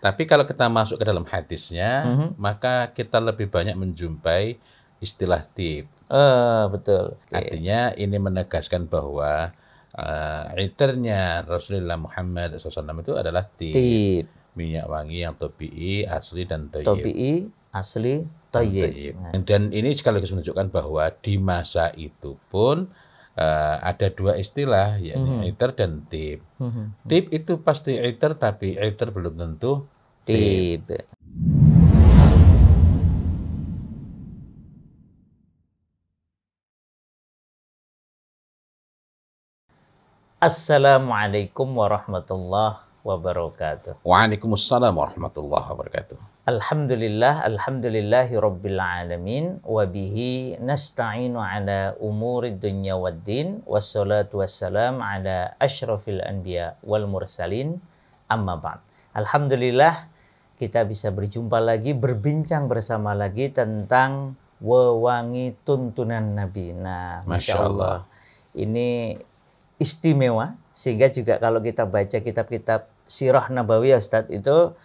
Tapi kalau kita masuk ke dalam hadisnya, maka kita lebih banyak menjumpai istilah tib. Betul. Artinya ini menegaskan bahwa itirnya Rasulullah Muhammad SAW itu adalah tib. Tib. Minyak wangi yang tobi'i, asli dan thayyib. Tobi'i, asli, thayyib. Dan ini sekaligus menunjukkan bahwa di masa itu pun ada dua istilah, yakni itir dan tib. Tib itu pasti itir, tapi itir belum tentu tib. Assalamualaikum warahmatullahi wabarakatuh. Waalaikumsalam warahmatullahi wabarakatuh. Alhamdulillahi rabbil alamin, wabihi nasta'inu ala umuri dunya waddin, wassalatu wassalam ala ashrafil anbiya wal mursalin, amma ba'd. Alhamdulillah kita bisa berjumpa lagi, berbincang bersama lagi tentang wewangi tuntunan Nabi. Nah, Masya Allah. Ini istimewa, sehingga juga kalau kita baca kitab-kitab sirah nabawiyah Ustadz, itu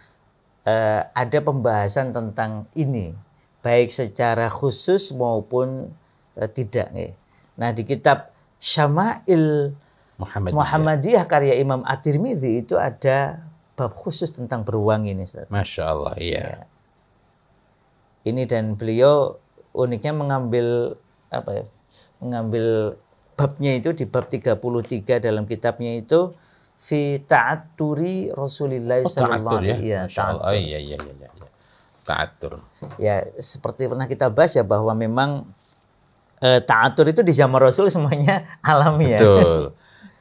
ada pembahasan tentang ini, baik secara khusus maupun tidak. Nah, di kitab Syama'il Muhammadiyah karya Imam At-Tirmidzi itu ada bab khusus tentang berwangi nih Ustadz. Masya Allah, iya. Ini dan beliau uniknya mengambil mengambil babnya itu di bab 33 dalam kitabnya itu fi ta'atturi Rasulillah sallallahu alaihi wasallam. Iya. Ta'attur. Ya, seperti pernah kita bahas ya, bahwa memang ta'atur itu di zaman Rasul semuanya alami ya. Betul.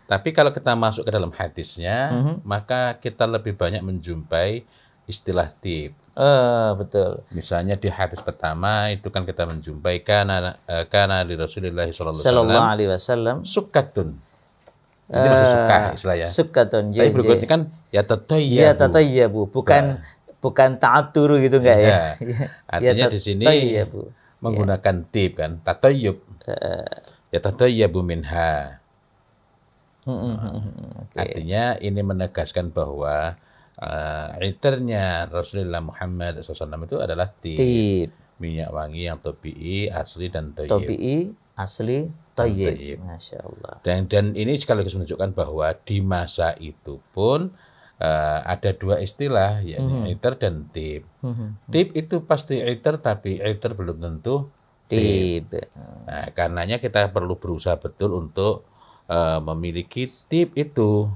Tapi kalau kita masuk ke dalam hadisnya, maka kita lebih banyak menjumpai istilah tib. Betul. Misalnya di hadis pertama itu kan kita menjumpai kana li Rasulillah sallallahu alaihi wasallam sukatun. Ini masih suka istilahnya. Sukatun. Tapi berikutnya kan ya tatayyabu. Ya tatayyabu, bukan ta'aturu gitu enggak ya. Artinya di sini menggunakan tib kan, tatayyub. Ya tatayyabu minha. Artinya ini menegaskan bahwa itirnya Rasulullah Muhammad SAW itu adalah tib. Minyak wangi yang tobi'i, asli dan thayyib. Tobi'i, asli, thayyib. Masya Allah. Dan ini sekaligus menunjukkan bahwa di masa itu pun ada dua istilah, yakni itir dan tib. Tib itu pasti itir, tapi itir belum tentu tib. Nah, karenanya kita perlu berusaha betul untuk memiliki tip itu,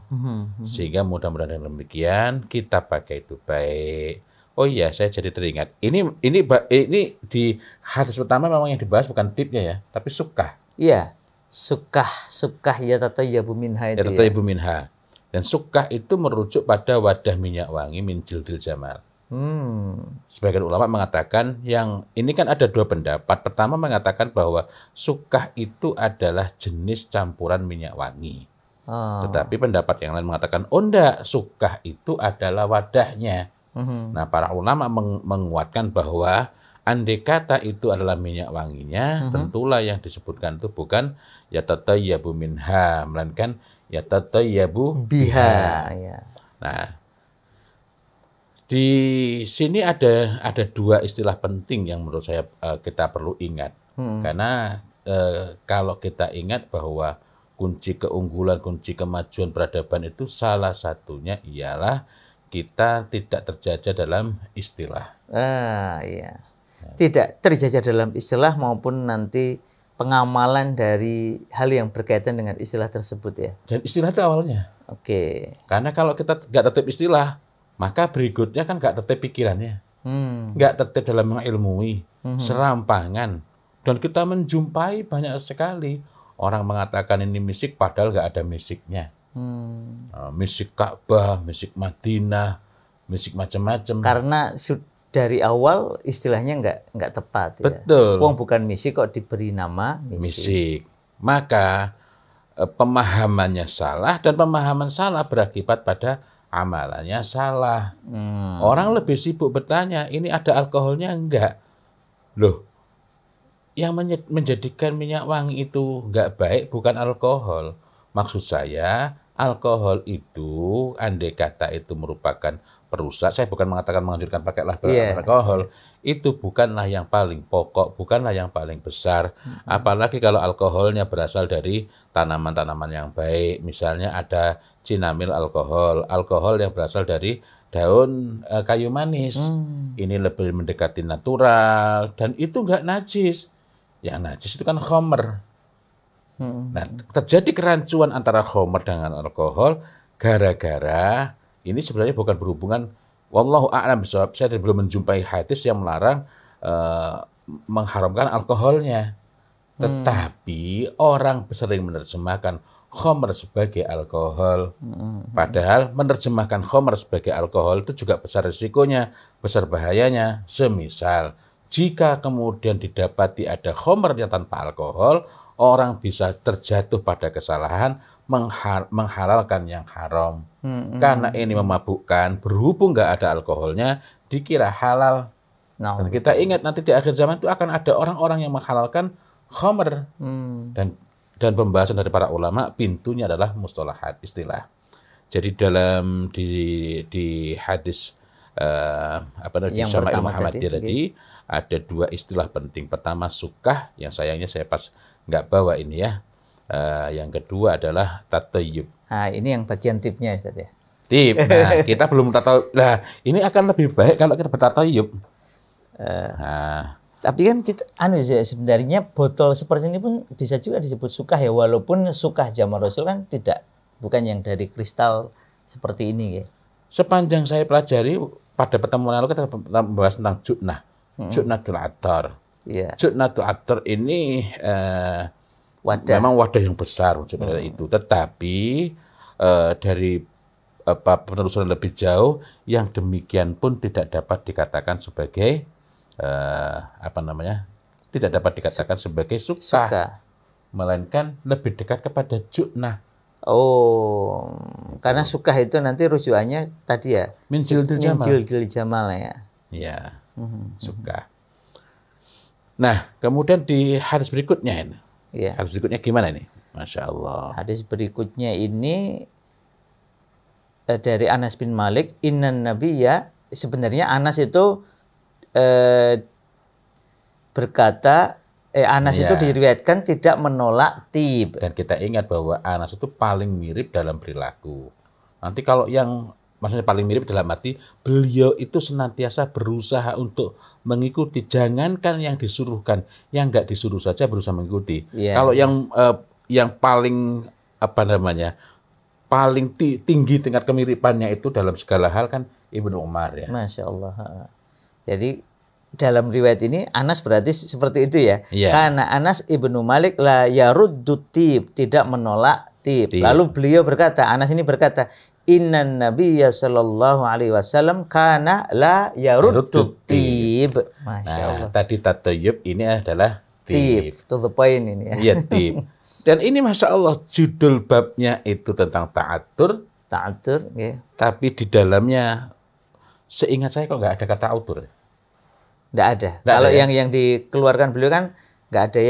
sehingga mudah-mudahan dengan demikian kita pakai itu baik. Oh iya, saya jadi teringat. Ini di hadis pertama memang yang dibahas bukan tipnya ya, tapi sukah. Iya, sukah ya tatayyabu minha itu. Ya tatayyabu minha. Dan sukah itu merujuk pada wadah minyak wangi min jildil jamal. Sebagian ulama mengatakan yang ini kan ada dua pendapat. Pertama mengatakan bahwa sukah itu adalah jenis campuran minyak wangi. Tetapi pendapat yang lain mengatakan enggak, sukah itu adalah wadahnya. Nah, para ulama menguatkan bahwa andai kata itu adalah minyak wanginya, tentulah yang disebutkan itu bukan ya tatayyabu minha, melainkan ya tatayyabu biha. Nah, di sini ada dua istilah penting yang menurut saya kita perlu ingat. Karena kalau kita ingat bahwa kunci keunggulan, kunci kemajuan peradaban itu salah satunya ialah kita tidak terjajah dalam istilah. Iya. Tidak terjajah dalam istilah maupun nanti pengamalan dari hal yang berkaitan dengan istilah tersebut ya. Dan istilah itu awalnya. Oke. Karena kalau kita nggak tertib istilah, maka berikutnya kan nggak tertib pikirannya, nggak tertib dalam mengilmui, serampangan. Dan kita menjumpai banyak sekali orang mengatakan ini misik padahal nggak ada misiknya. Misik Ka'bah, misik Madinah, misik macam-macam. Karena dari awal istilahnya nggak tepat. Betul. Wong bukan misik kok diberi nama misik. Maka pemahamannya salah, dan pemahaman salah berakibat pada amalannya salah. Orang lebih sibuk bertanya, ini ada alkoholnya enggak? Loh, yang menjadikan minyak wangi itu enggak baik bukan alkohol. Maksud saya, alkohol itu andai kata itu merupakan perusak. Saya bukan mengatakan menganjurkan pakailah Iya. alkohol. Itu bukanlah yang paling pokok, bukanlah yang paling besar. Apalagi kalau alkoholnya berasal dari tanaman-tanaman yang baik. Misalnya ada cinamil alkohol, alkohol yang berasal dari daun kayu manis. Ini lebih mendekati natural dan itu enggak najis. Yang najis itu kan khamr. Nah, terjadi kerancuan antara khamr dengan alkohol gara-gara ini sebenarnya bukan berhubungan. Wallahu a'lam bishawab. Saya belum menjumpai hadis yang melarang mengharamkan alkoholnya. Tetapi orang sering menerjemahkan khamr sebagai alkohol. Padahal menerjemahkan khamr sebagai alkohol itu juga besar risikonya, besar bahayanya. Semisal jika kemudian didapati ada khamr yang tanpa alkohol, orang bisa terjatuh pada kesalahan menghalalkan yang haram. Karena ini memabukkan, berhubung nggak ada alkoholnya, dikira halal. Dan kita ingat nanti di akhir zaman itu akan ada orang-orang yang menghalalkan khamr. Dan pembahasan dari para ulama, pintunya adalah mustalahat, istilah. Jadi dalam di hadis di Syama'il Muhammadiyah tadi, ada dua istilah penting. Pertama sukah, yang sayangnya saya pas nggak bawa ini ya. Yang kedua adalah tatayyub. Nah, ini yang bagian tipnya Ustaz ya. Tip. Nah, kita belum tahu. Nah, ini akan lebih baik kalau kita bertatayyub. Tapi kan kita sebenarnya botol seperti ini pun bisa juga disebut sukah ya, walaupun sukah zaman Rasul kan bukan yang dari kristal seperti ini ya. Sepanjang saya pelajari pada pertemuan lalu kita membahas tentang jutnah. Jutnatul attar. Iya. Jutnatul attar ini memang wadah yang besar itu, tetapi dari penelusuran lebih jauh yang demikian pun tidak dapat dikatakan sebagai tidak dapat dikatakan sebagai sukah, melainkan lebih dekat kepada jutnah. Oh, karena sukah itu nanti rujukannya tadi ya min jildil jamal ya. Iya, sukah. Nah, kemudian di hadis berikutnya ini. Ya. Hadis berikutnya gimana nih? Masya Allah. Hadis berikutnya ini dari Anas bin Malik. Innan nabiyya, sebenarnya Anas itu berkata, Anas itu diriwayatkan tidak menolak tib. Dan kita ingat bahwa Anas itu paling mirip dalam perilaku. Nanti kalau yang maksudnya paling mirip dalam arti beliau itu senantiasa berusaha untuk mengikuti, jangankan yang disuruhkan, yang nggak disuruh saja berusaha mengikuti. Kalau yang paling paling tinggi tingkat kemiripannya itu dalam segala hal kan Ibnu Umar ya. Masya Allah. Jadi dalam riwayat ini Anas berarti seperti itu ya. Karena Anas Ibnu Malik la yaruddu tib, tidak menolak tib. Lalu beliau berkata, Anas ini berkata, Innan nabiyya sallallahu alaihi wasallam kana la yaruddu tib. Masya Allah. Tadi tatayyub, ini adalah tib. To the point ini ya. Iya, tib. Dan ini Masya Allah judul babnya itu tentang ta'atur. Ta'atur, ya. Tapi di dalamnya seingat saya kok nggak ada kata autur. Nggak ada. Kalau yang dikeluarkan beliau kan nggak ada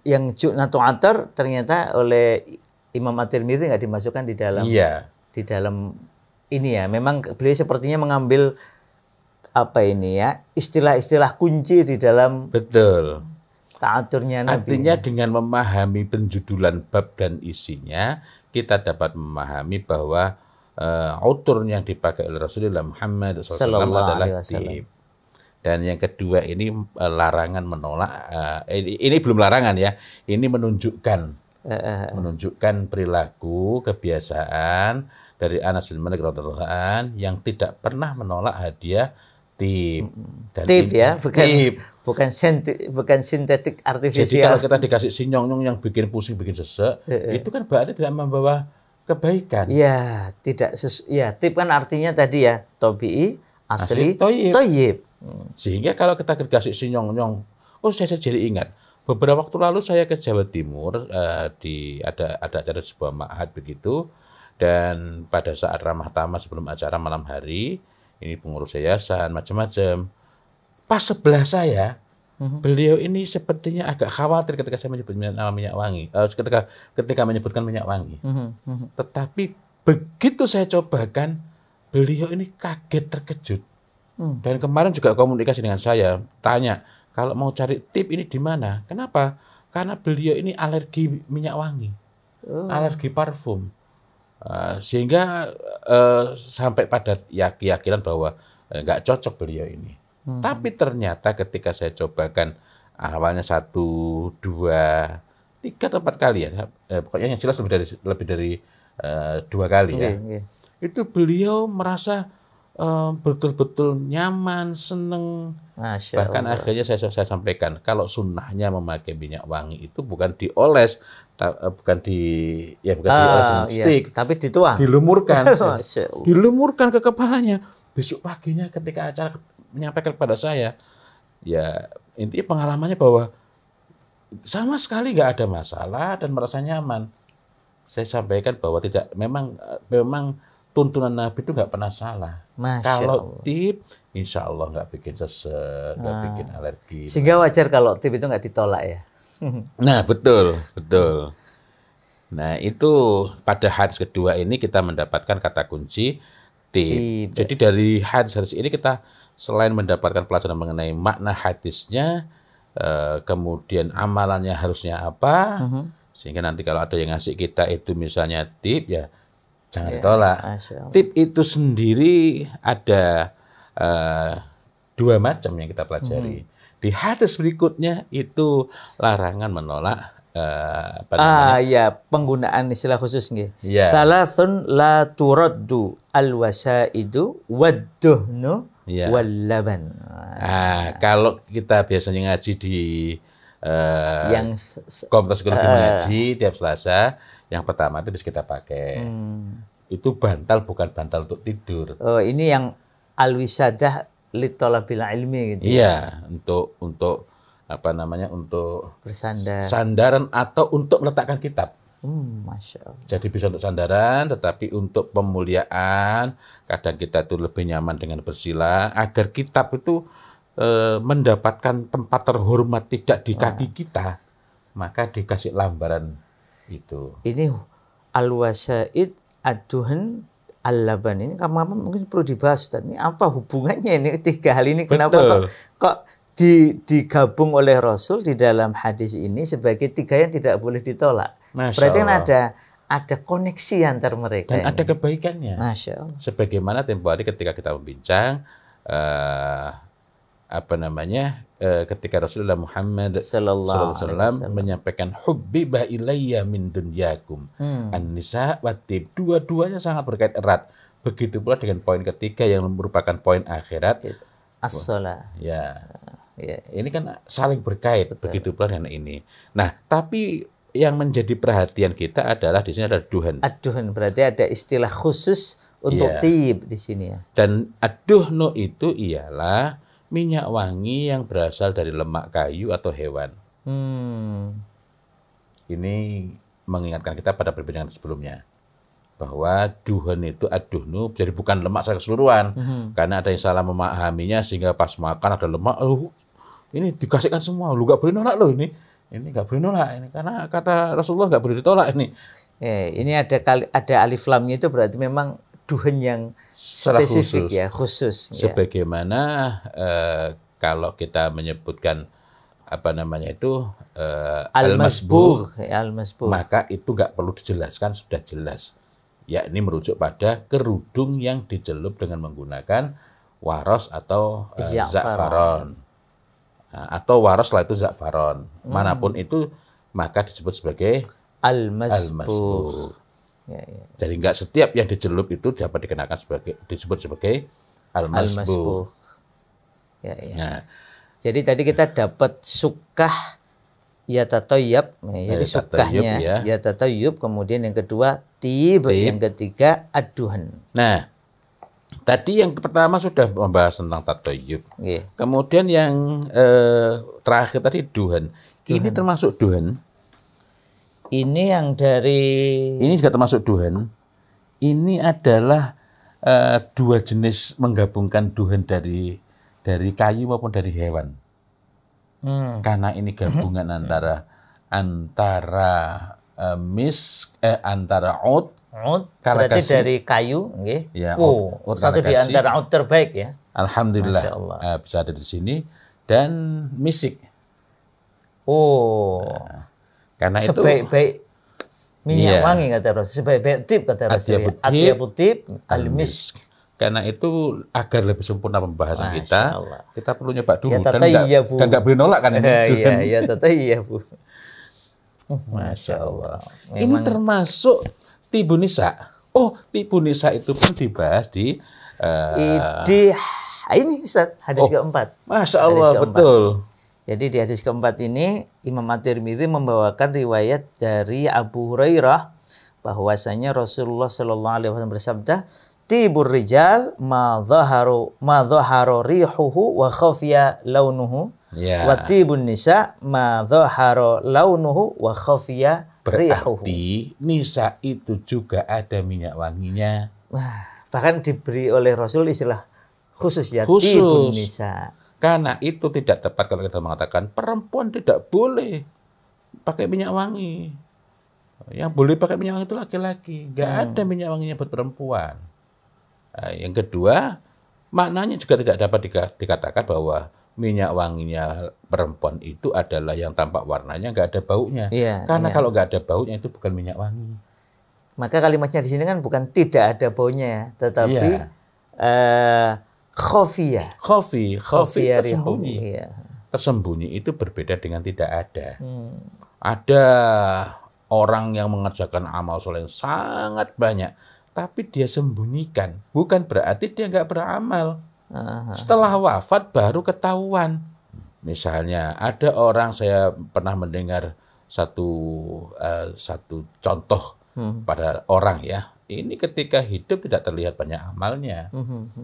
yang jutnatul attar ternyata oleh Imam At-Tirmidzi nggak dimasukkan di dalam. Iya. Di dalam ini ya, memang beliau sepertinya mengambil istilah-istilah kunci di dalam ta'aturnya Nabi. Artinya dengan memahami penjudulan bab dan isinya, kita dapat memahami bahwa autur yang dipakai oleh Rasulullah Muhammad SAW adalah tib. Dan yang kedua ini larangan menolak, ini belum larangan ya, ini menunjukkan perilaku, kebiasaan dari Anas bin Malik radhiyallahu anhu yang tidak pernah menolak hadiah tip. Dan tip ya, bukan sintetik artifisial. Jadi kalau kita dikasih sinyong-nyong yang bikin pusing, bikin sesek, itu kan berarti tidak membawa kebaikan. Ya, tidak tip kan artinya tadi ya, tabi'i, asli, thayyib. Sehingga kalau kita dikasih sinyong-nyong, saya jadi ingat. Beberapa waktu lalu saya ke Jawa Timur, ada acara sebuah ma'had begitu. Dan pada saat ramah tamah sebelum acara malam hari, ini pengurus yayasan, macam-macam. Pas sebelah saya, beliau ini sepertinya agak khawatir ketika saya menyebut nama minyak wangi. Ketika menyebutkan minyak wangi. Tetapi begitu saya cobakan, beliau ini kaget terkejut. Dan kemarin juga komunikasi dengan saya, tanya, kalau mau cari tip ini di mana? Kenapa? Karena beliau ini alergi minyak wangi, alergi parfum. Sehingga sampai pada keyakinan bahwa nggak cocok beliau ini. Tapi ternyata ketika saya cobakan awalnya 1, 2, 3 atau 4 kali ya, pokoknya yang jelas lebih dari 2 kali ya. Itu beliau merasa betul-betul nyaman, seneng. Bahkan akhirnya saya sampaikan kalau sunnahnya memakai minyak wangi itu bukan dioles, bukan dioles dengan stick, tapi dituang, dilumurkan, dilumurkan ke kepalanya. Besok paginya ketika acara menyampaikan kepada saya, ya intinya pengalamannya bahwa sama sekali nggak ada masalah dan merasa nyaman. Saya sampaikan bahwa memang tuntunan Nabi itu nggak pernah salah. Kalau tip, insya Allah nggak bikin sesek, nggak bikin alergi. Sehingga wajar kalau tip itu nggak ditolak ya. Nah betul. Nah itu pada hadis kedua ini kita mendapatkan kata kunci tip. Jadi dari hadis ini kita selain mendapatkan pelajaran mengenai makna hadisnya, kemudian amalannya harusnya apa, sehingga nanti kalau ada yang ngasih kita itu misalnya tip ya jangan ditolak. Tip itu sendiri ada 2 macam yang kita pelajari. Di hadis berikutnya itu larangan menolak penggunaan istilah khusus nggih. Salasun la turaddu al-wasaidu wad-duhnu wal laban. Kalau kita biasanya ngaji di yang Komunitas Psikologi Mengaji tiap Selasa, yang pertama itu bisa kita pakai. Itu bantal, bukan bantal untuk tidur. Ini yang al-wisadah litolabil ilmi gitu. Iya, untuk apa namanya, untuk bersandar, sandaran atau untuk meletakkan kitab. Masya Allah. Jadi bisa untuk sandaran, tetapi untuk pemuliaan, kadang kita itu lebih nyaman dengan bersila, agar kitab itu mendapatkan tempat terhormat tidak di kaki kita, maka dikasih lambaran itu. Ini al-wasaid ad-duhn al-laban ini mungkin perlu dibahas, Ustaz. Ini apa hubungannya ini 3 hal ini? Kenapa kok digabung oleh Rasul di dalam hadis ini sebagai 3 yang tidak boleh ditolak? Berarti kan ada koneksi antar mereka. Dan ada kebaikannya. Masya Allah. Sebagaimana tempo hari ketika kita membincang ketika Rasulullah Muhammad sallallahu alaihi wasallam menyampaikan hubbiba ilayya min dunyakum an-nisa wat-tib, dua-duanya sangat berkait erat. Begitu pula dengan poin ketiga yang merupakan poin akhirat, as-shalah. Ya. Ini kan saling berkait. Betul. Begitu pula dengan ini. Nah, tapi yang menjadi perhatian kita adalah di sini ada duhan. Ad-duhan berarti ada istilah khusus untuk tib di sini ya. Dan ad-duhnu itu ialah minyak wangi yang berasal dari lemak kayu atau hewan. Ini mengingatkan kita pada perbincangan sebelumnya, bahwa duhan itu ad-duhnu, jadi bukan lemak secara keseluruhan. Karena ada yang salah memahaminya sehingga pas makan ada lemak, ini dikasihkan semua, lu gak boleh nolak lo ini gak boleh nolak ini, karena kata Rasulullah gak boleh ditolak ini. Ini ada alif lamnya, itu berarti memang duhan yang spesifik khusus. Sebagaimana kalau kita menyebutkan al-masbugh, maka itu nggak perlu dijelaskan, sudah jelas. Yakni merujuk pada kerudung yang dicelup dengan menggunakan waros atau za'faron. Atau waros lah itu za'faron. Manapun itu maka disebut sebagai al-masbugh. Jadi nggak setiap yang dicelup itu dapat disebut sebagai al-masbugh. Nah, jadi tadi kita dapat sukah yatatayyab, jadi sukahnya yatatayyub, kemudian yang kedua tib, yang ketiga ad-duhan. Nah, tadi yang pertama sudah membahas tentang tatayyub. Kemudian yang terakhir tadi duhan. Ini termasuk duhan. Ini yang ini juga termasuk duhan. Ini adalah 2 jenis menggabungkan duhan dari kayu maupun dari hewan. Karena ini gabungan antara antara ud Ud Kala berarti kasih. dari kayu, nggih. Ya, Oh, ud satu kala di kasih. antara ud terbaik ya. Alhamdulillah Masya Allah. bisa ada di sini. Dan misik. Oh, Karena itu sebaik-baik minyak Iya. wangi kata Rasul, sebaik-baik tip kata Rasul. Atyabut tib, Atyabut tib al-misk. Karena itu agar lebih sempurna pembahasan Masya kita, Allah. kita perlu nyoba dulu Ya dan tatayyabu. nggak boleh nolak kan ini. Iya, ya tatayyabu. Masya Allah. Ini Memang termasuk tibu nisa. Oh, tibu nisa itu pun dibahas di ini Ustaz, hadis keempat. Masya Hadis Allah, keempat. betul. Jadi di hadis keempat ini Imam At-Tirmidzi membawakan riwayat dari Abu Hurairah bahwasanya Rasulullah Shallallahu Alaihi Wasallam bersabda, "Tibur rijal ma dhaharu rihuhu wa khafiya launuhu, Ya. wa tibun nisa ma dhaharu launuhu wa khafiya rihuhu." Berarti nisa itu juga ada minyak wanginya. Wah, bahkan diberi oleh Rasul istilah khusus ya, Khusus. tibun nisa. Karena itu tidak tepat kalau kita mengatakan perempuan tidak boleh pakai minyak wangi. Yang boleh pakai minyak wangi itu laki-laki. Nggak ada minyak wanginya buat perempuan. Nah, yang kedua, maknanya juga tidak dapat dikatakan bahwa minyak wanginya perempuan itu adalah yang tampak warnanya nggak ada baunya. Iya, Karena iya. kalau nggak ada baunya itu bukan minyak wangi. Maka kalimatnya di sini kan bukan tidak ada baunya ya, tetapi Iya. khafiyah. Khofi Khafiyah tersembunyi. rihuhu, iya. Tersembunyi itu berbeda dengan tidak ada. Ada orang yang mengerjakan amal soleh yang sangat banyak, tapi dia sembunyikan. Bukan berarti dia nggak beramal. Setelah wafat baru ketahuan. Misalnya ada orang, saya pernah mendengar satu contoh pada orang ya. Ini ketika hidup tidak terlihat banyak amalnya.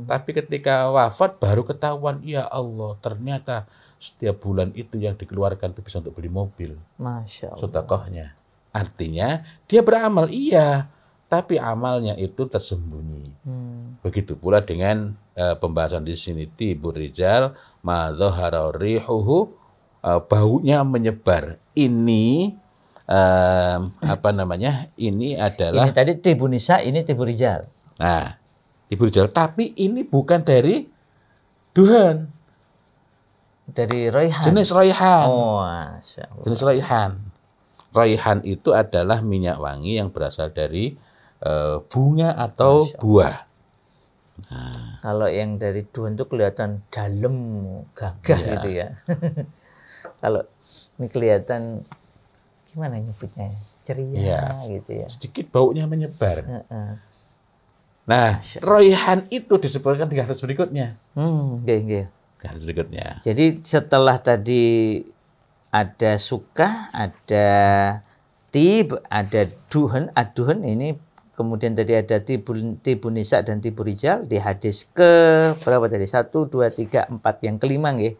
Tapi ketika wafat baru ketahuan, ya Allah, ternyata setiap bulan itu yang dikeluarkan itu bisa untuk beli mobil. Masya Allah. Sedekahnya. Artinya dia beramal, iya, tapi amalnya itu tersembunyi. Begitu pula dengan pembahasan di sini, tibur rijal ma dhahara rihuhu, baunya menyebar. Ini ini adalah Ini tadi tibu nisa, ini tibu rijal. nah, tibur rijal, tapi ini bukan dari duhan, Dari raihan. jenis raihan. Oh, Masya Allah. Jenis raihan. Raihan itu adalah minyak wangi yang berasal dari bunga atau buah. Kalau yang dari duhan itu kelihatan dalam, gagah gitu ya. Kalau ini kelihatan gimana nyebutnya? Ceria Iya. gitu ya. Sedikit baunya menyebar. Heeh. Nah, raihan itu disebutkan di hadis berikutnya. Nggih. Di hadis berikutnya. Jadi setelah tadi ada suka, ada tib, ada duhan, aduhan, ini kemudian tadi ada tibu nisa dan tibu rijal di hadis ke berapa tadi? 1, 2, 3, 4, yang kelima nggih.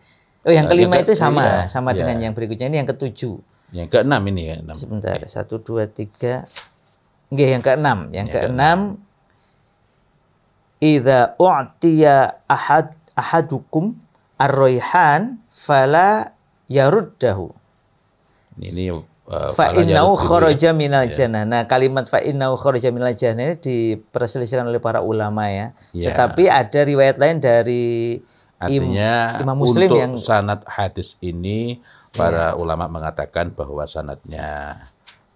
Oh, yang kelima itu sama dengan yang berikutnya, ini yang ketujuh. Yang keenam ini ya, 6. Sebentar, 1, 2, 3. Nggih, yang keenam. Yang keenam, idza u'tiya ahadukum ar-raihan fala yaruddahu. Ini Fa innahu kharaja minal jannah. Nah, kalimat fa innahu kharaja minal jannah ini diperselisihkan oleh para ulama ya. Ya. Tetapi ada riwayat lain dari Artinya Imam Muslim untuk yang sanad hadis ini para ulama mengatakan bahwa sanadnya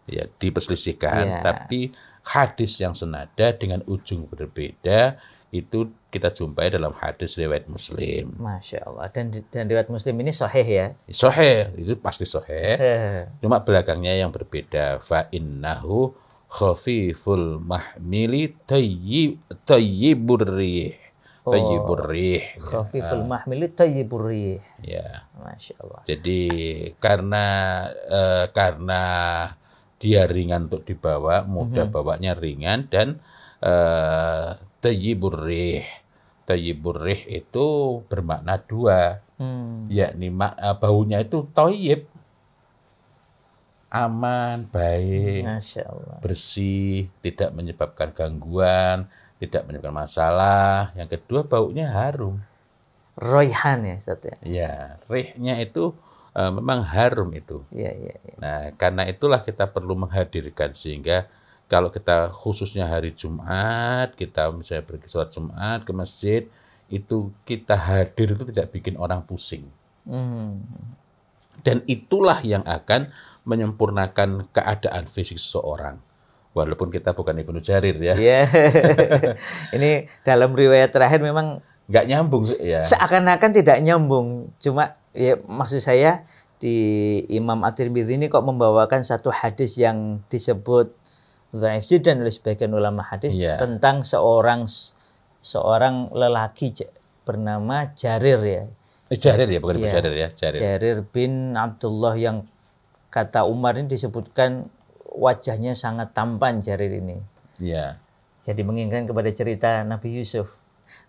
ya diperselisihkan, tapi hadis yang senada dengan ujung berbeda itu kita jumpai dalam hadis riwayat Muslim. Masya Allah. Dan riwayat Muslim ini sahih ya. Sahih, itu pasti sahih. Cuma belakangnya yang berbeda. Fa innahu khafiful mahmili tayyibur rih. Tayyibur rih. Khafiful mahmili tayyibur rih. Ya. Masya Allah. Jadi karena dia ringan untuk dibawa, mudah bawanya ringan, dan tayyibur rih. Tayyibur rih itu bermakna dua, yakni baunya itu thayyib, aman, baik, Masya Allah. bersih, tidak menyebabkan gangguan, tidak menyebabkan masalah. Yang kedua baunya harum. Raihan ya Ustaz ya. Ya, rihnya itu memang harum itu. Iya. Nah, karena itulah kita perlu menghadirkan, sehingga kalau kita khususnya hari Jumat, kita misalnya pergi sholat Jumat ke masjid, itu kita hadir itu tidak bikin orang pusing. Dan itulah yang akan menyempurnakan keadaan fisik seseorang. Walaupun kita bukan Ibnu Jarir ya. Iya. Ini dalam riwayat terakhir memang Nggak nyambung ya. seakan-akan tidak nyambung. Cuma ya maksud saya di Imam At-Tirmidzi ini kok membawakan satu hadis yang disebut dhaif jiddan oleh sebagian ulama hadis tentang seorang lelaki bernama Jarir ya. Jarir ya, bukan Ibnu Jarir ya. Jarir bin Abdullah yang kata Umar ini disebutkan wajahnya sangat tampan Jarir ini. Iya. Jadi mengingatkan kepada cerita Nabi Yusuf.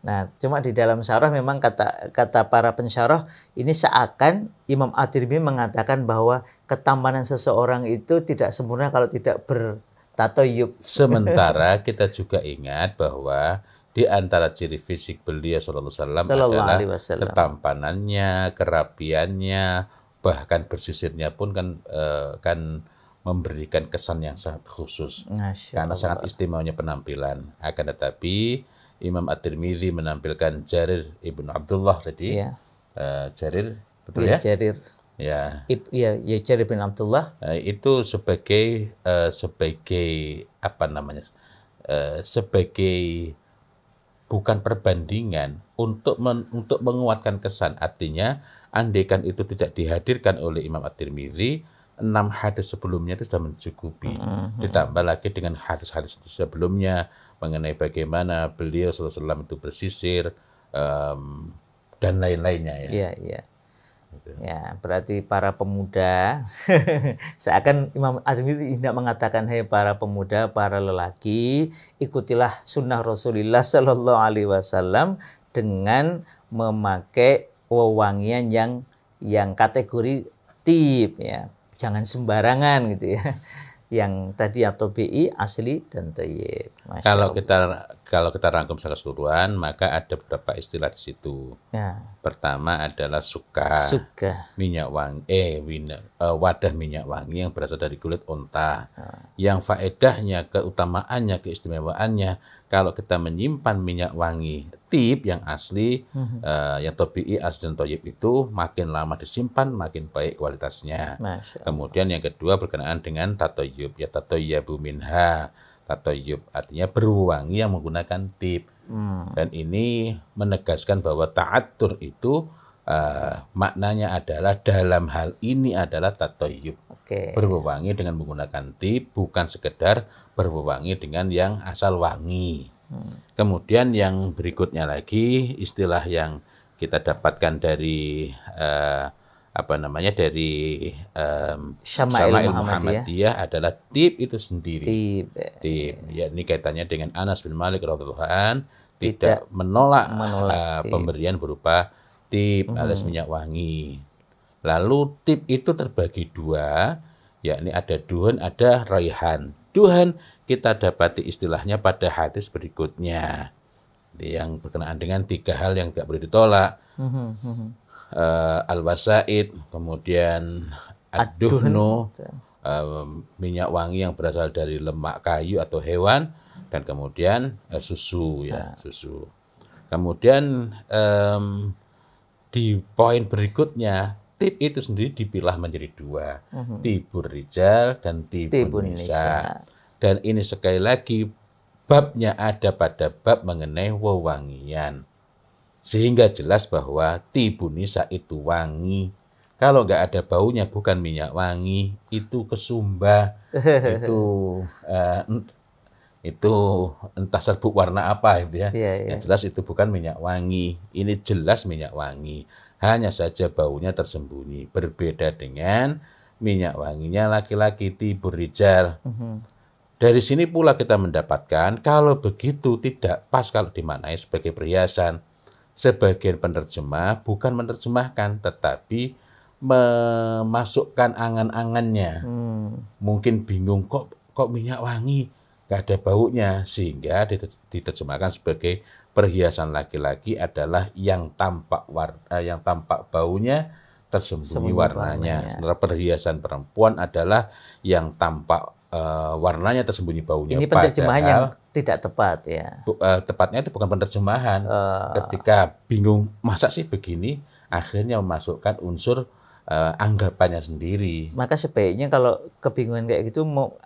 Nah, cuma di dalam syarah memang kata para pensyarah ini seakan Imam At-Tirmidzi mengatakan bahwa ketampanan seseorang itu tidak sempurna kalau tidak bertatoyub. Sementara kita juga ingat bahwa di antara ciri fisik beliau sallallahu alaihi wasallam adalah ketampanannya, kerapiannya, bahkan bersisirnya pun kan memberikan kesan yang sangat khusus. Karena sangat istimewanya penampilan. Akan tetapi Imam At-Tirmidzi menampilkan Jarir ibnu Abdullah tadi. Iya. Jarir, betul ya? Jarir. Ya. Iya, Jarir bin Abdullah. Itu sebagai apa namanya? Sebagai bukan perbandingan untuk menguatkan kesan. Artinya andaikan itu tidak dihadirkan oleh Imam At-Tirmidzi, 6 hadis sebelumnya itu sudah mencukupi. Ditambah lagi dengan hadis-hadis sebelumnya mengenai bagaimana beliau sallallahu alaihi wasallam itu bersisir dan lain-lainnya ya. Iya, iya. Ya, berarti para pemuda seakan Imam At-Tirmidzi tidak mengatakan hai para pemuda, para lelaki, ikutilah sunnah Rasulullah sallallahu alaihi wasallam dengan memakai wewangian yang kategori tib ya. Jangan sembarangan gitu ya. Yang tadi atau BI asli dan thayyib. Kalau kita rangkum secara keseluruhan, maka ada beberapa istilah di situ. Ya. Pertama adalah suka. Minyak wangi, wadah minyak wangi yang berasal dari kulit unta. Yang faedahnya, keutamaannya, keistimewaannya, kalau kita menyimpan minyak wangi tib yang asli, yang tabi'i asli dan thayyib itu makin lama disimpan makin baik kualitasnya. Kemudian yang kedua berkenaan dengan tatayyub, ya tatayyabu minha. Tatayyub artinya berwangi yang menggunakan tib. Dan ini menegaskan bahwa ta'attur itu maknanya adalah dalam hal ini adalah tatayyub. Berwangi dengan menggunakan tib, bukan sekedar berwangi dengan yang asal wangi. Kemudian yang berikutnya lagi istilah yang kita dapatkan dari dari Syama'il Muhammadiyah adalah tib itu sendiri. Tib. Ya, ini kaitannya dengan Anas bin Malik radhiyallahu anhu tidak menolak pemberian berupa tib alias minyak wangi. Lalu tib itu terbagi dua, yakni ada duhan, ada raihan. Duhan kita dapati istilahnya pada hadis berikutnya yang berkenaan dengan 3 hal yang tidak boleh ditolak. Al-wasaid, kemudian ad-duhnu, minyak wangi yang berasal dari lemak kayu atau hewan, dan kemudian susu ya, susu. Kemudian di poin berikutnya tib itu sendiri dipilah menjadi 2, tibur rijal dan tibun nisa. Dan ini sekali lagi babnya ada pada bab mengenai wewangian. Sehingga jelas bahwa tibun nisa itu wangi. Kalau nggak ada baunya bukan minyak wangi, itu kesumba, itu entah serbuk warna apa gitu ya. Yang jelas itu bukan minyak wangi. Ini jelas minyak wangi. Hanya saja baunya tersembunyi. Berbeda dengan minyak wanginya laki-laki tibur rijal. Dari sini pula kita mendapatkan kalau begitu tidak pas kalau dimaknai sebagai perhiasan. Sebagian penerjemah bukan menerjemahkan tetapi memasukkan angan-angannya. Mungkin bingung kok minyak wangi gak ada baunya, sehingga diterjemahkan sebagai perhiasan laki-laki adalah yang tampak baunya tersembunyi warnanya. Sementara perhiasan perempuan adalah yang tampak warnanya tersembunyi baunya. Ini penerjemahan yang tidak tepat ya. Tepatnya itu bukan penerjemahan. Ketika bingung masa sih begini, akhirnya memasukkan unsur anggapannya sendiri. Maka sebaiknya kalau kebingungan kayak gitu mau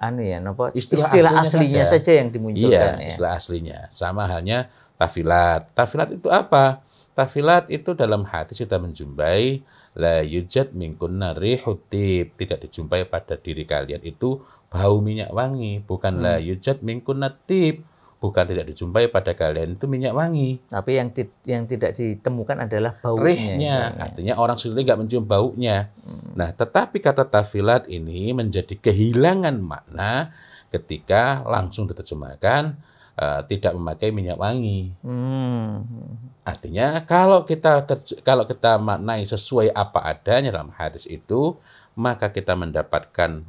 Istilah aslinya saja yang dimunculkan. Iya, istilah aslinya. Sama halnya tafilat. Tafilat itu apa? Tafilat itu dalam hadis kita menjumpai la yujad minkunna rihut tib, tidak dijumpai pada diri kalian itu bau minyak wangi, bukan la yujad minkunna tib, bukan tidak dijumpai pada kalian itu minyak wangi. Tapi yang tidak ditemukan adalah baunya. Rihnya, artinya orang sulit nggak mencium baunya. Nah, tetapi kata tafilat ini menjadi kehilangan makna ketika langsung diterjemahkan tidak memakai minyak wangi. Artinya kalau kita maknai sesuai apa adanya dalam hadis itu, maka kita mendapatkan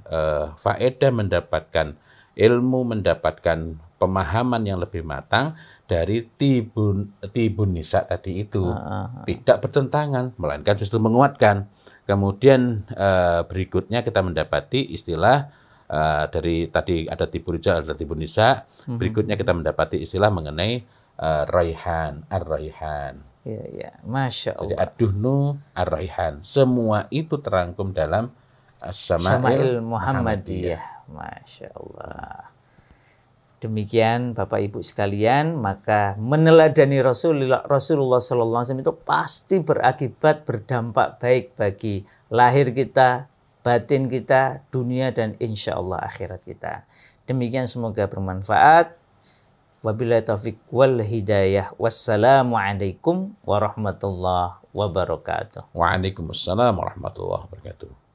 faedah, mendapatkan ilmu, mendapatkan pemahaman yang lebih matang dari tibun nisa tadi itu. Tidak bertentangan, melainkan justru menguatkan. Kemudian berikutnya kita mendapati istilah dari tadi ada tibun rijal, ada tibun nisa. Berikutnya kita mendapati istilah mengenai raihan, ar-raihan. Ya, Masya Allah. Jadi ad-duhnu, ar-raihan. Semua itu terangkum dalam As-Sama'il Muhammadiyah. Masya Allah. Demikian Bapak Ibu sekalian, maka meneladani Rasulullah SAW itu pasti berakibat, berdampak baik bagi lahir kita, batin kita, dunia, dan insya Allah akhirat kita. Demikian semoga bermanfaat. Wabillahi taufiq wal hidayah. Wassalamualaikum warahmatullahi wabarakatuh. Waalaikumsalam warahmatullahi wabarakatuh.